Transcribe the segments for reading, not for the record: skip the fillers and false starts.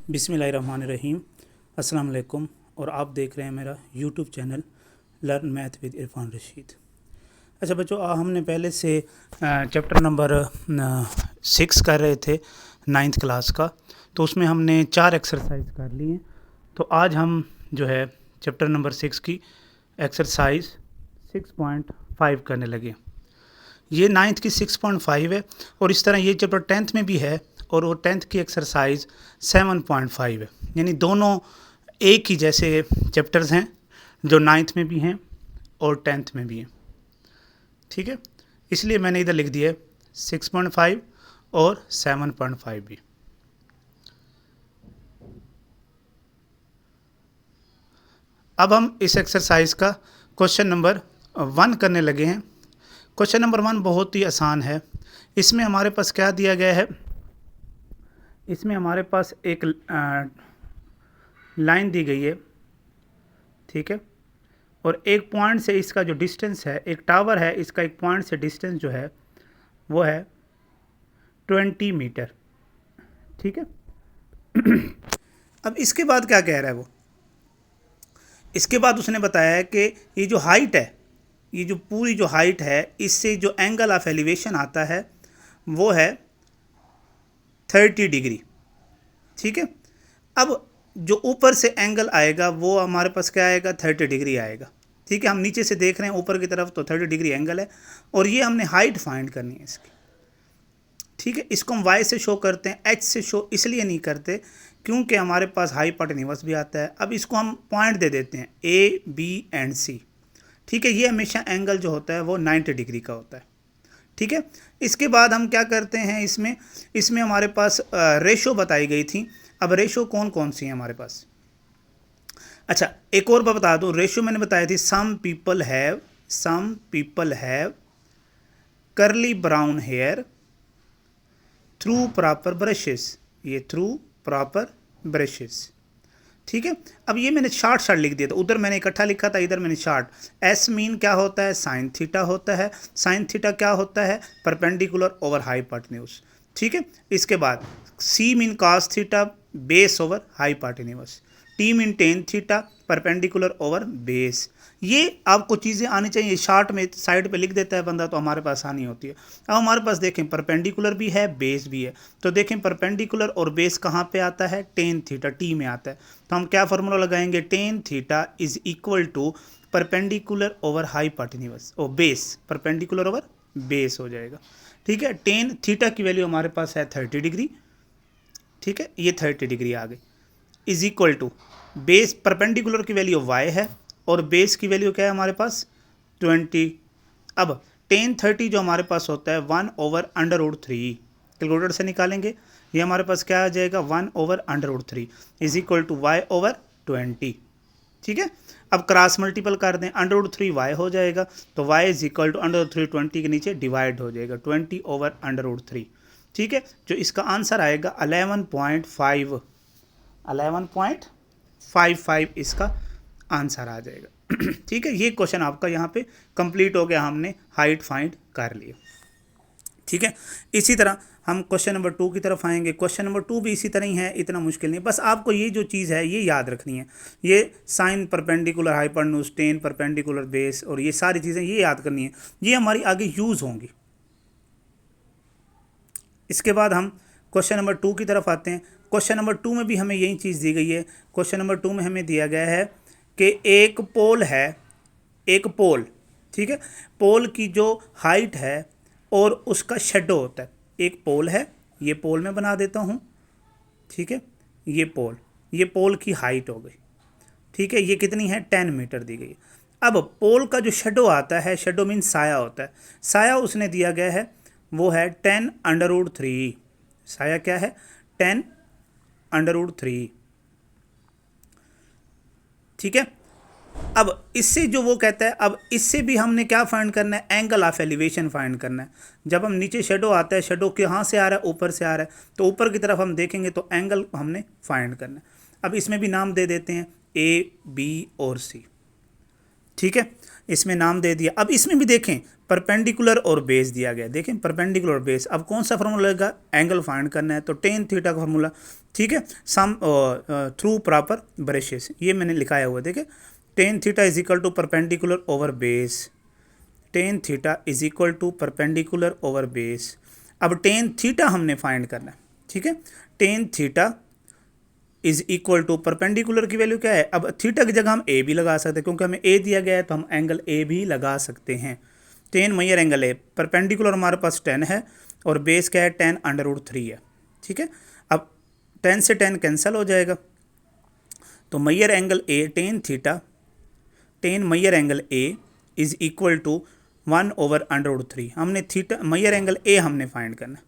बिस्मिल्लाहिर्रहमानिर्रहीम। अस्सलाम वालेकुम और आप देख रहे हैं मेरा YouTube channel learn math with Irfan Rashid. अच्छा बच्चों, हमने पहले से चैप्टर नंबर 6 कर रहे थे नाइन्थ क्लास का, तो उसमें हमने 4 एक्सरसाइज कर ली हैं। तो आज हम जो है चैप्टर नंबर 6 की एक्सरसाइज 6.5 करने लगे। ये नाइन्थ की 6.5 है और इस तरह ये चैप्टर 10th में भी है और वो 10th की एक्सरसाइज 7.5 है। यानी दोनों एक ही जैसे चैप्टर्स हैं जो नाइन्थ में भी हैं और 10th में भी हैं। ठीक है, इसलिए मैंने इधर लिख दिया 6.5 और 7.5 भी। अब हम इस एक्सरसाइज का क्वेश्चन नंबर 1 करने लगे हैं। क्वेश्चन नंबर 1 बहुत ही आसान है। इसमें हमारे पास क्या दिया गया है, इसमें हमारे पास एक लाइन दी गई है, ठीक है, और एक पॉइंट से इसका जो डिस्टेंस है, एक टावर है, इसका एक पॉइंट से डिस्टेंस जो है वो है 20 मीटर। ठीक है। अब इसके बाद क्या कह रहा है वो, इसके बाद उसने बताया है कि ये जो हाइट है, ये जो पूरी जो हाइट है, इससे जो एंगल ऑफ एलिवेशन आता है वो है 30 डिग्री। ठीक है। अब जो ऊपर से एंगल आएगा वो हमारे पास क्या आएगा, 30 डिग्री आएगा। ठीक है, हम नीचे से देख रहे हैं ऊपर की तरफ तो 30 डिग्री एंगल है और ये हमने हाइट फाइंड करनी है इसकी। ठीक है, इसको हम y से शो करते हैं, h से शो इसलिए नहीं करते क्योंकि हमारे पास हाइपोटेन्यूज भी आता है। अब इसको हम पॉइंट दे देते हैं A, B एंड C। ठीक है, ये हमेशा एंगल जो होता है वो 90 डिग्री का होता है। ठीक है, इसके बाद हम क्या करते हैं, इसमें हमारे पास रेशो बताई गई थी। अब रेशो कौन कौन सी है हमारे पास। अच्छा, एक और बता दूं, रेशो मैंने बताई थी, some people have curly brown hair through proper brushes, ये थ्रू प्रॉपर ब्रशेस। ठीक है, अब ये मैंने शार्ट लिख दिया था, उधर मैंने इकट्ठा लिखा था, इधर मैंने शार्ट। एस मीन क्या होता है, साइन थीटा होता है। साइन थीटा क्या होता है, परपेंडिकुलर ओवर हाइपोटेन्यूज। ठीक है, इसके बाद C mean cos theta base over hypotenuse. T mean tan theta perpendicular over base. ये आपको चीज़ें आनी चाहिए, शार्ट में साइड पे लिख देता है बंदा तो हमारे पास आनी होती है। अब हमारे पास देखें परपेंडिकुलर भी है, बेस भी है, तो देखें परपेंडिकुलर और बेस कहाँ पे आता है, टेन थीटा टी में आता है। तो हम क्या फार्मूला लगाएंगे, tan theta is equal to perpendicular over hypotenuse और बेस, परपेंडिकुलर ओवर बेस हो जाएगा। ठीक है, टेन थीटा की वैल्यू हमारे पास है 30 डिग्री। ठीक है, ये 30 डिग्री आ गई, is equal to base, perpendicular की वैल्यू y है और बेस की वैल्यू क्या है हमारे पास 20। अब टेन 30 जो हमारे पास होता है 1/√3, कैलकुलेटर से निकालेंगे, ये हमारे पास क्या आ जाएगा 1/√3 इज इक्वल टू y/20। ठीक है, अब क्रॉस मल्टीपल कर दें, √3 y हो जाएगा, तो y इज इक्वल टू √3 20 के नीचे डिवाइड हो जाएगा 20/√3। ठीक है, जो इसका आंसर आएगा 11.55 इसका आंसर आ जाएगा। ठीक है, ये क्वेश्चन आपका यहाँ पे कंप्लीट हो गया, हमने हाइट फाइंड कर लिया। ठीक है, इसी तरह हम क्वेश्चन नंबर 2 की तरफ आएंगे। क्वेश्चन नंबर 2 भी इसी तरह ही है, इतना मुश्किल नहीं, बस आपको ये जो चीज़ है ये याद रखनी है, ये sine perpendicular hypotenuse, tan perpendicular base और ये सारी चीज़ें ये याद करनी है, ये हमारी आगे यूज़ होंगी। इसके बाद हम क्वेश्चन नंबर 2 की तरफ आते हैं। क्वेश्चन नंबर 2 में भी हमें यही चीज़ दी गई है। क्वेश्चन नंबर 2 में हमें दिया गया है कि एक पोल है, एक पोल, ठीक है, पोल की जो हाइट है और उसका शेडो होता है। एक पोल है, ये पोल मैं बना देता हूँ, ठीक है, ये पोल की हाइट हो गई। ठीक है, ये कितनी है 10 मीटर दी गई है। अब पोल का जो शेडो आता है, शेडो मीन साया होता है, साया उसने दिया गया है वो है 10√3। साया क्या है 10√3। ठीक है, अब इससे जो वो कहता है, अब इससे भी हमने क्या फाइंड करना है, एंगल ऑफ एलिवेशन फाइंड करना है। जब हम नीचे शेडो आता है, शेडो कहाँ से आ रहा है, ऊपर से आ रहा है, तो ऊपर की तरफ हम देखेंगे तो एंगल हमने फाइंड करना है। अब इसमें भी नाम दे देते हैं A, B और C। ठीक है, इसमें नाम दे दिया। अब इसमें भी देखें परपेंडिकुलर और बेस दिया गया, देखें परपेंडिकुलर और बेस। अब कौन सा फार्मूला लगेगा, एंगल फाइंड करना है तो टेन थीटा का फार्मूला, ठीक है, सम थ्रू प्रॉपर ब्रशेस, ये मैंने लिखाया हुआ देखें, tan theta is equal to perpendicular over base, tan theta is equal to perpendicular over base. अब टेन थीटा हमने फाइंड करना है, ठीक है, tan theta is equal to perpendicular की वैल्यू क्या है, अब थीटा की जगह हम ए भी लगा सकते हैं क्योंकि हमें ए दिया गया है तो हम एंगल ए भी लगा सकते हैं। टेन मेजर एंगल है, परपेंडिकुलर हमारे पास 10 है और बेस क्या है 10√3 है, ठीक है। अब 10 से 10 कैंसिल हो जाएगा तो measure angle A tan theta, tan measure angle A is equal to 1/√3। हमने थीटा मेजर एंगल ए हमने फाइंड करना है,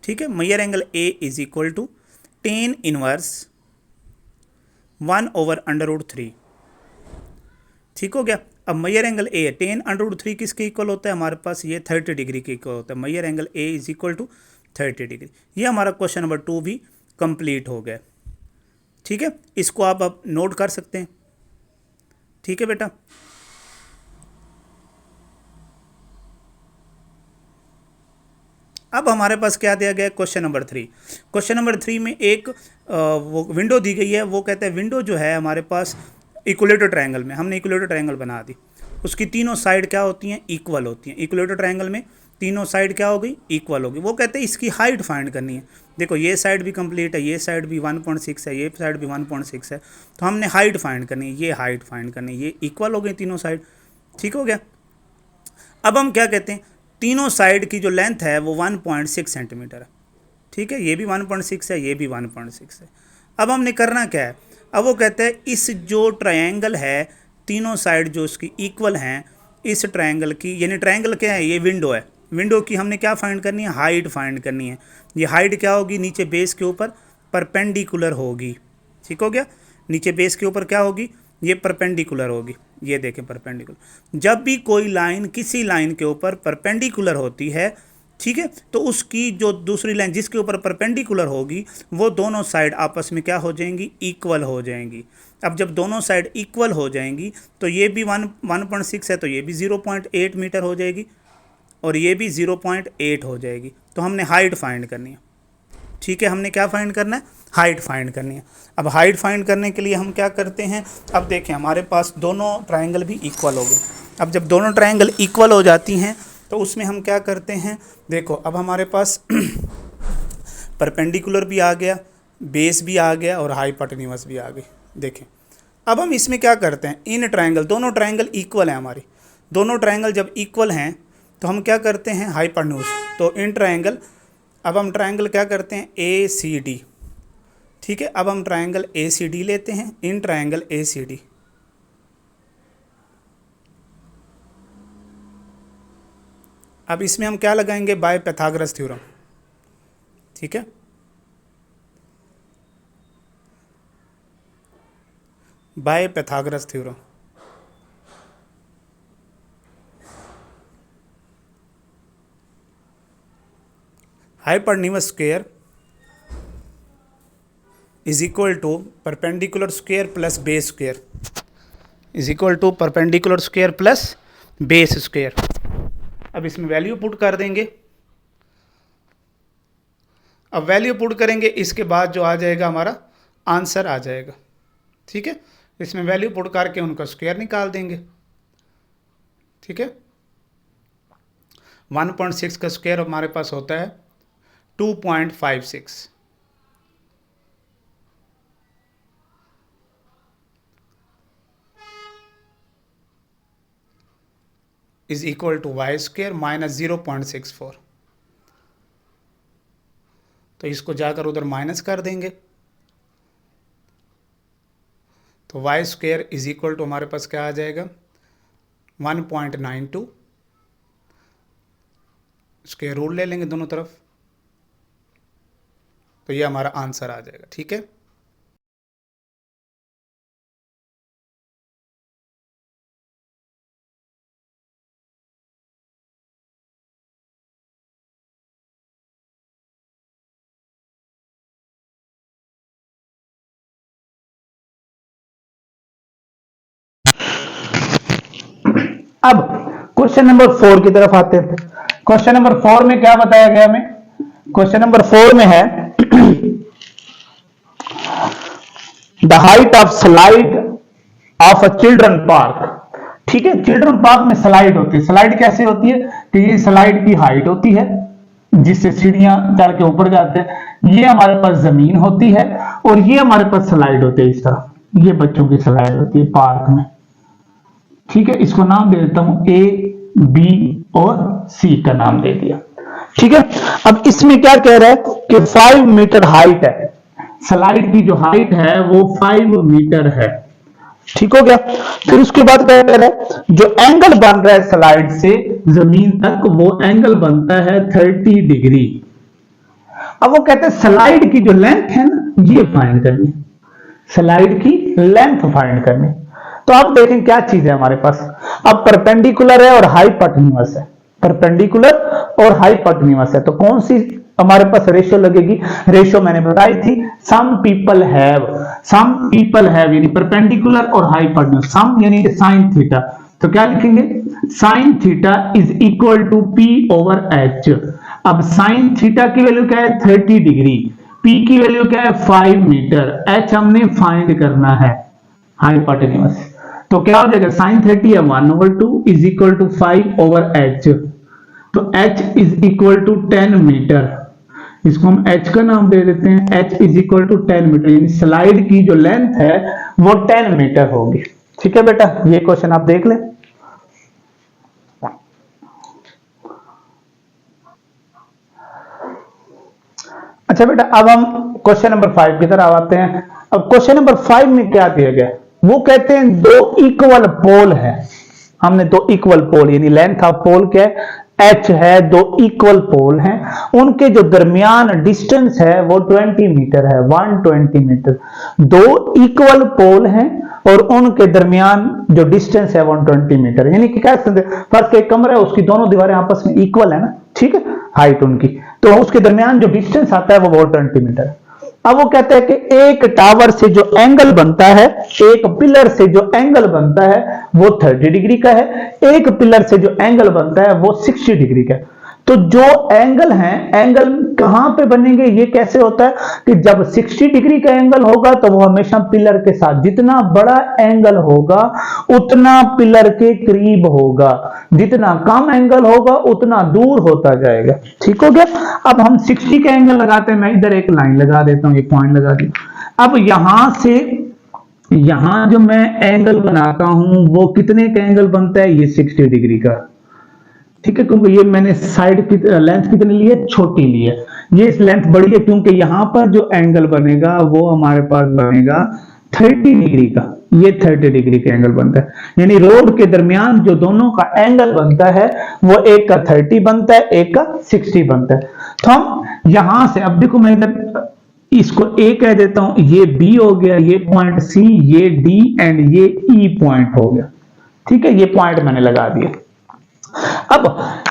ठीक है। Measure angle A is equal to tan inverse 1/√3, ठीक हो गया। अब मेजर एंगल ए टेन√3 किसके इक्वल होता है, हमारे पास ये 30 डिग्री के इक्वल होता है। Measure angle A is equal to 30 degree. ये हमारा क्वेश्चन नंबर 2 भी कंप्लीट हो गया, ठीक है। इसको आप अब नोट कर सकते हैं, ठीक है बेटा। अब हमारे पास क्या दिया गया है, क्वेश्चन नंबर 3। क्वेश्चन नंबर 3 में एक वो विंडो दी गई है, वो कहते हैं विंडो जो है हमारे पास इक्विलेटर ट्रायंगल में, हमने इक्विलेटर ट्रायंगल बना दी, उसकी तीनों साइड क्या होती हैं, इक्वल होती हैं। इक्विलेटर ट्रायंगल में तीनों साइड क्या हो गई, इक्वल होगी। वो कहते हैं इसकी हाइट फाइंड करनी है। देखो ये साइड भी कंप्लीट है, ये साइड भी 1.6 है, ये साइड भी 1.6 है, तो हमने हाइट फाइंड करनी है, ये हाइट फाइंड करनी है, ये इक्वल हो गई तीनों साइड, ठीक हो गया। अब हम क्या कहते हैं, तीनों साइड की जो लेंथ है वो 1.6 सेंटीमीटर है, ठीक है, ये भी 1.6 है, ये भी 1.6 है। अब हमने करना क्या है, अब वो कहते हैं इस जो ट्रायंगल है तीनों साइड जो उसकी इक्वल हैं, इस ट्रायंगल की, यानी ट्रायंगल क्या है, ये विंडो है, विंडो की हमने क्या फाइंड करनी है, हाइट फाइंड करनी है। ये हाइट क्या होगी, नीचे बेस के ऊपर परपेंडिकुलर होगी, ठीक हो गया। नीचे बेस के ऊपर क्या होगी, ये परपेंडिकुलर होगी, ये देखें परपेंडिकुलर। जब भी कोई लाइन किसी लाइन के ऊपर परपेंडिकुलर होती है, ठीक है, तो उसकी जो दूसरी लाइन जिसके ऊपर परपेंडिकुलर होगी वो दोनों साइड आपस में क्या हो जाएंगी, इक्वल हो जाएंगी। अब जब दोनों साइड इक्वल हो जाएंगी तो ये भी 1.6 है तो ये भी 0.8 मीटर हो जाएगी और ये भी 0.8 हो जाएगी। तो हमने हाइट फाइंड करनी है, ठीक है, हमने क्या फाइंड करना है, हाइट फाइंड करनी है। अब हाइट फाइंड करने के लिए हम क्या करते हैं, अब देखें हमारे पास दोनों ट्रायंगल भी इक्वल हो गए। अब जब दोनों ट्रायंगल इक्वल हो जाती हैं तो उसमें हम क्या करते हैं, देखो अब हमारे पास परपेंडिकुलर भी आ गया, बेस भी आ गया और हाइपोटेन्यूज भी आ गई। देखें अब हम इसमें क्या करते हैं, इन ट्रायंगल, दोनों ट्रायंगल इक्वल हैं हमारी, दोनों ट्रायंगल जब इक्वल हैं तो हम क्या करते हैं, हाइपोटेन्यूज। तो इन ट्रायंगल, अब हम ट्रायंगल क्या करते हैं, ए सी डी, ठीक है। अब हम ट्रायंगल ए सी डी लेते हैं, in triangle A C D, अब इसमें हम क्या लगाएंगे, बाय पाइथागोरस थ्योरम, ठीक है। By Pythagoras theorem, hypotenuse square is equal to perpendicular square plus base square, is equal to perpendicular square plus base square. अब इसमें वैल्यू पुट कर देंगे, अब वैल्यू पुट करेंगे, इसके बाद जो आ जाएगा हमारा आंसर आ जाएगा, ठीक है। इसमें वैल्यू पुट करके उनका स्क्वायर निकाल देंगे, ठीक है। 1.6 का स्क्वायर हमारे पास होता है 2.56, is equal to Y square minus 0.64। तो इसको जाकर उधर माइनस कर देंगे तो Y square is equal to हमारे पास क्या आ जाएगा, 1.92, स्क्वायर रूट ले लेंगे दोनों तरफ, तो ये हमारा आंसर आ जाएगा, ठीक है। अब क्वेश्चन नंबर 4 की तरफ आते हैं। क्वेश्चन नंबर 4 में क्या बताया गया हमें? क्वेश्चन नंबर 4 में है the height of slide of a children park. ठीक है, चिल्ड्रन पार्क में स्लाइड होती है। स्लाइड कैसे होती है कि ये स्लाइड की हाइट होती है जिससे सीढ़ियां चढ़ के ऊपर जाते हैं, ये हमारे पास जमीन होती है और ये हमारे पास स्लाइड होती है। इस तरह ये बच्चों की स्लाइड होती है पार्क में। ठीक है, इसको नाम दे देता हूं ए, बी और सी का नाम दे दिया। ठीक है, अब इसमें क्या कह रहा है कि 5 मीटर हाइट है। स्लाइड की जो हाइट है वो 5 मीटर है। ठीक हो गया। फिर उसके बाद क्या कह रहा है, जो एंगल बन रहा है स्लाइड से जमीन तक वो एंगल बनता है 30 डिग्री। अब वो कहते हैं स्लाइड की जो लेंथ है ना ये फाइंड करनी, स्लाइड की लेंथ फाइंड करनी। तो आप देखें क्या चीज है हमारे पास। अब परपेंडिकुलर है और हाइपोटेन्यूअस है, परपेंडिकुलर और हाइपोटेन्यूअस है, तो कौन सी हमारे पास रेशियो लगेगी? रेशियो मैंने बताई थी, सम पीपल हैव यानी परपेंडिकुलर और हाइपोटेन्यूअस, सम यानी साइन थीटा। तो क्या लिखेंगे? Sine theta is equal to P over H. अब साइन थीटा की वैल्यू क्या है? 30 डिग्री। पी की वैल्यू क्या है? 5 मीटर। एच हमने फाइंड करना है हाइपोटेन्यूअस। तो क्या हो जाएगा? साइन 30 है 1/2 is equal to 5 over H. तो h is equal to 10 metre. इसको हम h का नाम दे देते हैं। h is equal to 10 metre, यानी स्लाइड की जो लेंथ है वो 10 मीटर होगी। ठीक है बेटा, ये क्वेश्चन आप देख लें। अच्छा बेटा, अब हम क्वेश्चन नंबर 5 की तरफ आते हैं। अब क्वेश्चन नंबर 5 में क्या दिया गया? वो कहते हैं दो इक्वल पोल है। हमने दो इक्वल पोल यानी लेंथ ऑफ पोल क्या है? h है। दो इक्वल पोल हैं, उनके जो दरमियान डिस्टेंस है वो 20 मीटर है, 120 मीटर। दो इक्वल पोल हैं और उनके दरमियान जो डिस्टेंस है 120 मीटर। यानी कि क्या फर्स्ट एक कमरा है, उसकी दोनों दीवारें आपस में इक्वल है ना, ठीक है, हाइट उनकी, तो उसके दरमियान जो डिस्टेंस आता है वो 120 मीटर। अब वो कहते हैं कि एक टावर से जो एंगल बनता है, एक पिलर से जो एंगल बनता है वो 30 डिग्री का है, एक पिलर से जो एंगल बनता है वो 60 डिग्री का है। तो जो एंगल है, एंगल कहां पे बनेंगे? ये कैसे होता है कि जब 60 डिग्री का एंगल होगा तो वो हमेशा पिलर के साथ, जितना बड़ा एंगल होगा उतना पिलर के करीब होगा, जितना कम एंगल होगा उतना दूर होता जाएगा। ठीक हो गया। अब हम 60 का एंगल लगाते हैं। मैं इधर एक लाइन लगा देता हूं, ये पॉइंट लगा दी। अब यहां से यहां जो मैं एंगल बनाता हूं वो कितने का एंगल बनता है? ये 60 डिग्री का। ठीक है, क्योंकि ये मैंने साइड की लेंथ कितनी ली है? छोटी ली है। ये लेंथ बड़ी है क्योंकि यहां पर जो एंगल बनेगा वो हमारे पास बनेगा 30 डिग्री का। ये 30 डिग्री का एंगल बनता है, यानी रोड के दरमियान जो दोनों का एंगल बनता है वो एक का 30 बनता है, एक का 60 बनता है। तो हम यहां से, अब देखो मैं इधर इसको A कह देता हूं, ये B हो गया, ये पॉइंट C, ये D एंड ये E पॉइंट हो गया। ठीक है, ये पॉइंट मैंने लगा दिया। अब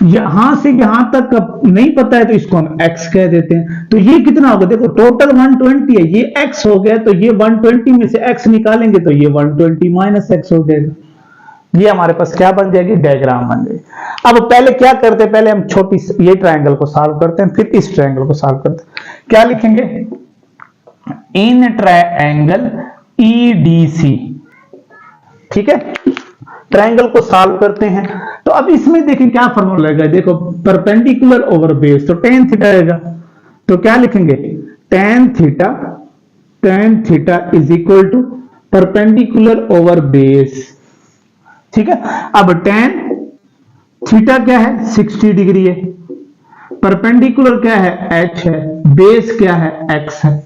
यहां से यहां तक नहीं पता है तो इसको हम x कह देते हैं। तो ये कितना होगा? देखो टोटल 120 है, ये x हो गया, तो ये 120 में से x निकालेंगे तो ये 120 माइनस x हो जाएगा। ये हमारे पास क्या बन जाएगी? डायग्राम बन जाएगी। अब पहले क्या करते हैं? पहले हम छोटी ये ट्रायंगल को सॉल्व करते हैं, फिर इस ट्रायंगल को सॉल्व करते हैं। क्या लिखेंगे? In triangle EDC। ठीक है, ट्रायंगल को सॉल्व करते हैं। तो अब इसमें देखें क्या फॉर्मूला लगेगा। देखो परपेंडिकुलर ओवर बेस, तो tan थीटा आएगा। तो क्या लिखेंगे? tan theta is equal to perpendicular over base. ठीक है, अब tan थीटा क्या है? 60 डिग्री है। परपेंडिकुलर क्या है? h है। बेस क्या है? x है।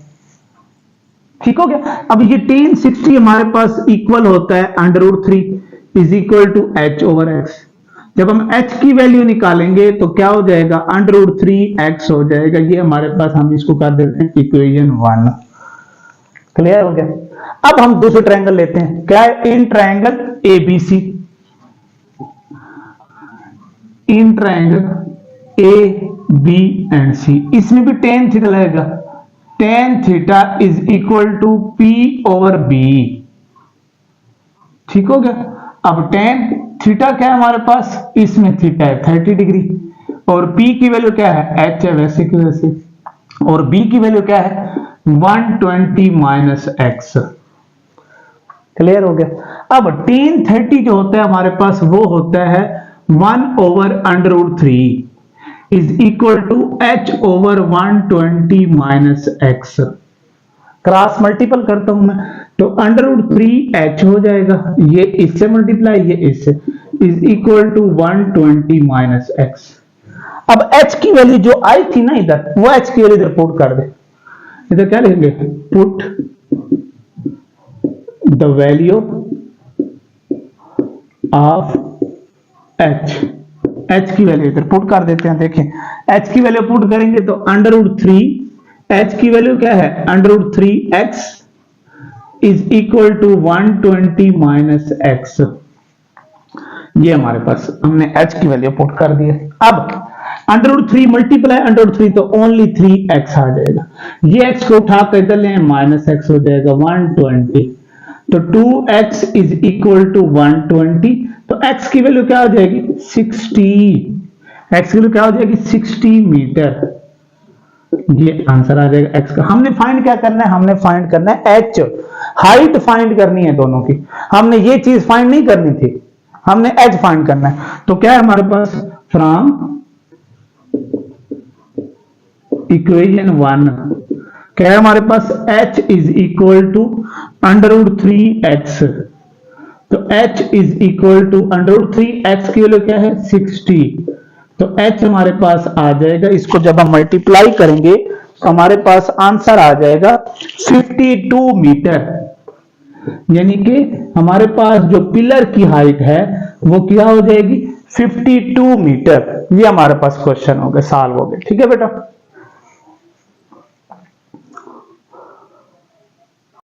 ठीक हो गया। अब ये tan 60 हमारे पास इक्वल होता है √3 is equal to h over x। जब हम h की वैल्यू निकालेंगे तो क्या हो जाएगा? √3x हो जाएगा। ये हमारे पास, हम इसको कर देते हैं इक्वेशन 1। क्लियर हो गया। अब हम दूसरे ट्रायंगल लेते हैं। क्या है? In triangle ABC। In triangle A, B and C, इसमें भी tan थीटा लगेगा। tan theta is equal to P over B। ठीक हो गया। अब टेन थीटा क्या है हमारे पास, इसमें थीटा है 30 डिग्री, और पी की वैल्यू क्या है, एच है वैसे की वैसे, और बी की वैल्यू क्या है 120 माइनस एक्स। क्लियर हो गया। अब टेन 30 जो होता है हमारे पास वो होता है 1/√3 is equal to h over 120 minus X. Cross multiple करता हूं मैं तो √3h हो जाएगा, ये इससे मल्टीप्लाई ये इससे, is equal to 120 minus X. अब h की वैल्यू जो आई थी ना इधर, वो h की वैल्यू इधर पुट कर दे। इधर क्या लिखेंगे, put the value of h की वैल्यू इधर पुट कर देते हैं। देखें h की वैल्यू पुट करेंगे तो √3, h की वैल्यू क्या है √3x is equal to 120 minus X. ये हमारे पास हमने h की वैल्यू पुट कर दी है। अब √3 मल्टीप्लाई √3 तो ओनली 3x आ जाएगा, ये x को उठा कर इधर ले माइनस x हो जाएगा 120, तो 2x इज इक्वल टू 120, तो x की वैल्यू क्या हो जाएगी 60, x की वैल्यू क्या हो जाएगी 60 मीटर। ये आंसर आ जाएगा x का। हमने फाइंड क्या करना है, हमने फाइंड करना है h, हाइट फाइंड करनी है दोनों की, हमने ये चीज फाइंड नहीं करनी थी, हमने h फाइंड करना है। तो क्या है हमारे पास, फ्रॉम इक्वेशन 1 क्या है हमारे पास, h is equal to √3x, तो h is equal to √3x की वैल्यू क्या है 60, तो h हमारे पास आ जाएगा, इसको जब हम मल्टीप्लाई करेंगे तो हमारे पास आंसर आ जाएगा 52 मीटर, यानी कि हमारे पास जो पिलर की हाइट है वो क्या हो जाएगी 52 मीटर। ये हमारे पास क्वेश्चन हो गया, सॉल्व हो गया। ठीक है बेटा।